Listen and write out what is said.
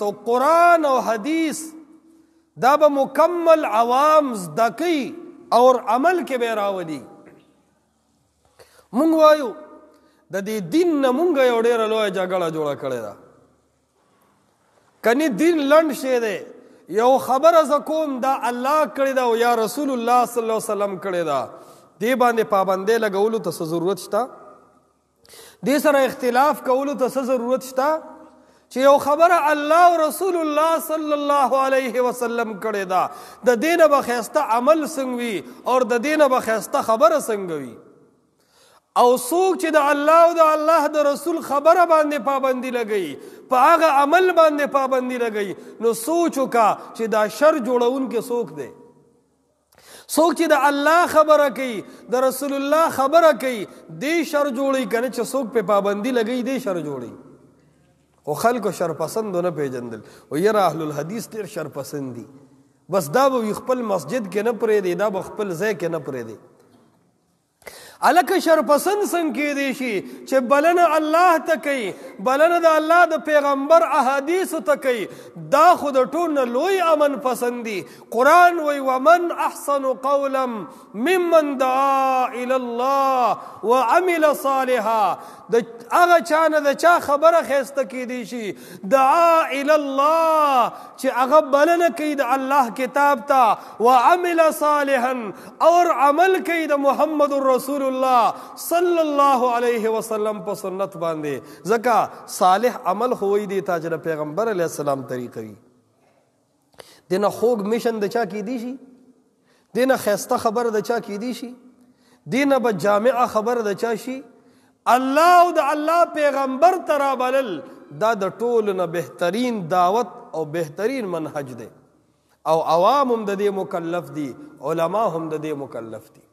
سو قرآن او حدیث دا به مکمل عوام زده کوي اور عمل کې به راولي. مونږ وایو د دې دین نه مونږ یو ډېره لویه جګړه جوړه کړې ده. کني دین لنډ شی دی، یو خبره زه کوم دا الله کړې ده او یا رسول الله صلی الله علیه وسلم کړې ده، دې باندې پابندۍ لګولو ته څه ضرورت شته؟ دې سره اختلاف کولو ته څه ضرورت شته؟ چې یو خبره الله او رسول الله صلی الله علیه وسلم کړې ده، د دې نه به ښایسته عمل څنګه وي او د دې نه به ښایسته خبره څنګه وي؟ او څوک چې د الله او د الله د رسول خبره باندې پابندي لګوي، په هغه عمل باندې پابندي لګوي، نو سوچ وکړه چې دا شر جوړونکی څوک دی؟ څوک چې د الله خبره کوي، د رسول الله خبره کوي، دې شر جوړي کنه چې څوک په پابندي لګوي دې شر جوړي. خو خلکو شر پسند نه پیژندل او یره اهل الحدیث ډېر شر پسند دي، بس دا به خپل مسجد کې نه پرېږدي، دا به خپل ځای کې نه پرېږدي. الکه شرپسند څنګه کېدی شي چې بلنه الله ته کوي، بلنه د الله د پیغمبر احادیثو ته کوي، دا خو د ټول نه لوی امن پسند دي. قرآن وایي ومن احسن قولا ممن دعا الی الله وعمل صالحا. د هغه چا نه د چا خبره ښایسته کېدی شي دعا الی الله چې هغه بلنه کوي د الله کتاب ته، وعمل صالحا اور عمل کوي د محمد رسول الله صلی الله علیه وسلم په سنت باندې. ځکه صالح عمل خو وایي دی تا چې د پیغمبر علیه السلام طریقه وي. دینه خوږ میشن د چا کېدی شي، دینه ښایسته خبره د چا کېدی شي، دینه به جامعه خبره د چا شي؟ الله او د الله پیغمبر ته رابلل دا د ټولو نه بهترین دعوت او بهترین منهج دی، او عوام هم د دې مکلف دي، علما هم د دې مکلف دي.